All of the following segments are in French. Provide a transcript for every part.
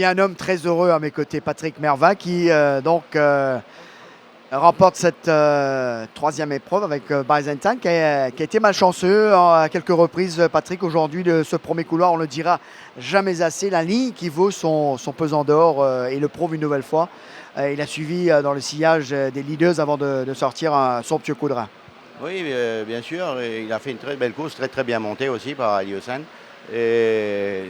Il y a un homme très heureux à mes côtés, Patrick Mervat, qui remporte cette troisième épreuve avec Byzantine, qui a été malchanceux à quelques reprises. Patrick, aujourd'hui, de ce premier couloir, on ne le dira jamais assez. La ligne qui vaut son pesant d'or et le prouve une nouvelle fois. Il a suivi dans le sillage des leaders avant de sortir un somptueux coup de rein. Oui, bien sûr. Et il a fait une très belle course, très bien montée aussi par Aliosan. Et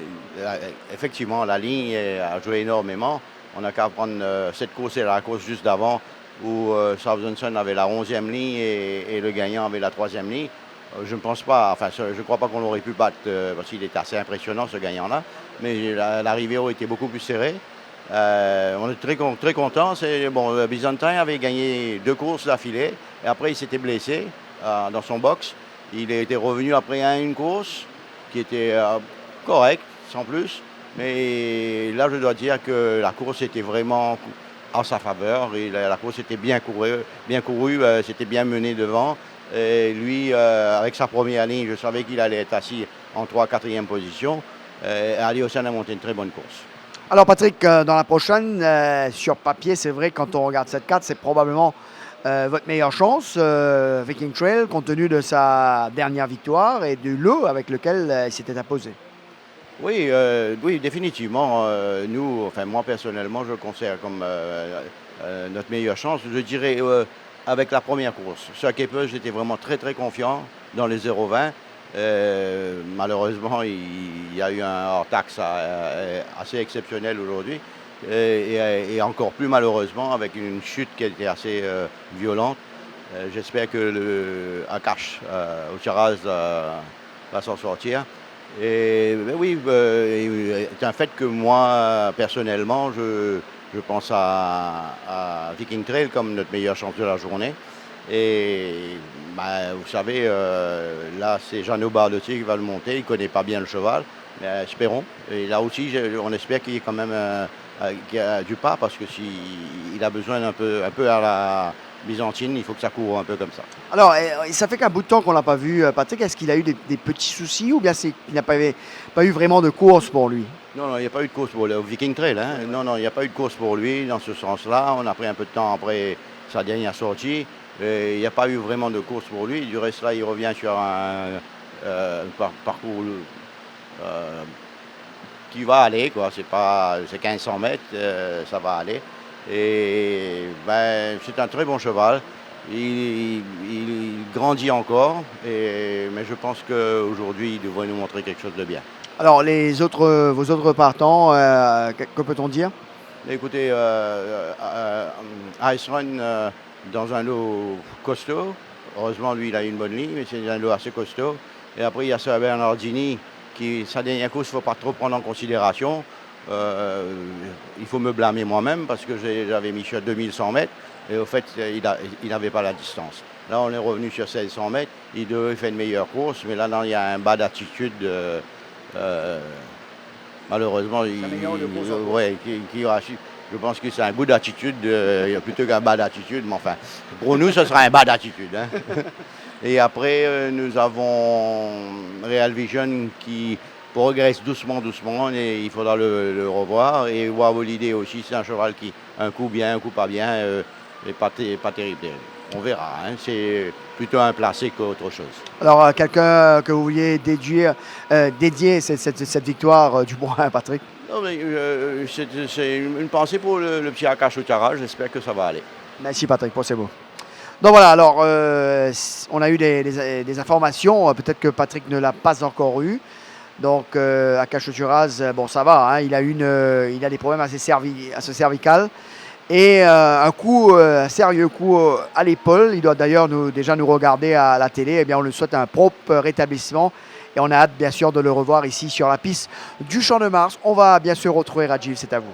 effectivement, la ligne a joué énormément. On n'a qu'à prendre cette course et la course juste d'avant où Southampton avait la 11e ligne et le gagnant avait la 3e ligne. Je ne pense pas, enfin, je ne crois pas qu'on aurait pu battre parce qu'il est assez impressionnant ce gagnant-là. Mais l'arrivée a été beaucoup plus serrée. On est très contents. Bon, Byzantine avait gagné 2 courses d'affilée et après il s'était blessé dans son box. Il était revenu après une course qui était correcte, sans plus. Mais là, je dois dire que la course était vraiment en sa faveur. Et la course était bien courue, c'était bien mené devant. Et lui, avec sa première ligne, je savais qu'il allait être assis en 3e, 4e position. Aliosan a monté une très bonne course. Alors Patrick, dans la prochaine, sur papier, c'est vrai, quand on regarde cette carte, c'est probablement votre meilleure chance, Viking Trail, compte tenu de sa dernière victoire et du lot avec lequel il s'était imposé. Oui, oui, définitivement. Moi personnellement, je le considère comme notre meilleure chance. Je dirais avec la première course. Sur Keppel, j'étais vraiment très confiant dans les 0,20. Malheureusement, il y a eu un hors-taxe assez exceptionnel aujourd'hui. Et encore plus malheureusement avec une chute qui était assez violente. J'espère que Akash Gutierrez va s'en sortir. Oui, c'est un fait que moi, personnellement, je pense à Viking Trail comme notre meilleure chance de la journée. Et vous savez, là, c'est Jeannot Bardotier qui va le monter. Il ne connaît pas bien le cheval, mais espérons. Et là aussi, on espère qu'il y ait quand même qu'il y a du pas, parce que s'il a besoin un peu à la byzantine, il faut que ça court un peu comme ça. Alors, ça fait qu'un bout de temps qu'on ne l'a pas vu, Patrick. Est-ce qu'il a eu des petits soucis ou bien c'est qu'il n'a pas eu vraiment de course pour lui? Non, il n'y a pas eu de course pour le Viking Trail. Hein. Non, il n'y a pas eu de course pour lui dans ce sens-là. On a pris un peu de temps après sa dernière sortie. Il n'y a pas eu vraiment de course pour lui. Du reste, là, il revient sur un parcours qui va aller, quoi. C'est 1500 mètres, ça va aller. Et c'est un très bon cheval. Il grandit encore, mais je pense qu'aujourd'hui, il devrait nous montrer quelque chose de bien. Alors, vos autres partants, que peut-on dire? Écoutez, Ice Run dans un lot costaud. Heureusement, lui, il a une bonne ligne, mais c'est un lot assez costaud. Et après, il y a Sir Bernardini, sa dernière course, il ne faut pas trop prendre en considération. Il faut me blâmer moi-même parce que j'avais mis sur 2100 mètres et au fait, il n'avait pas la distance. Là, on est revenu sur 1600 mètres. Il devait faire une meilleure course, mais là, il y a un bas d'attitude. Malheureusement, je pense que c'est un goût d'attitude plutôt qu'un bas d'attitude. Mais enfin, pour nous, ce sera un bas d'attitude. Hein. Et après, nous avons Real Vision qui progresse doucement, et il faudra le revoir. Et Wow Holiday aussi, c'est un cheval qui, un coup bien, un coup pas bien, et pas terrible. On verra, hein. C'est plutôt un placé qu'autre chose. Alors, quelqu'un que vous vouliez dédier cette victoire du Bois, Patrick? Non, mais c'est une pensée pour le petit Akash Gutierrez. J'espère que ça va aller. Merci Patrick, pour ces mots. Donc voilà, alors on a eu des informations, peut-être que Patrick ne l'a pas encore eu. Donc Akash Gutierrez, bon ça va, hein, il a des problèmes assez cervicales. Et un sérieux coup à l'épaule. Il doit d'ailleurs déjà nous regarder à la télé. Eh bien, on lui souhaite un propre rétablissement. Et on a hâte, bien sûr, de le revoir ici sur la piste du Champ de Mars. On va bien sûr retrouver Rajiv, c'est à vous.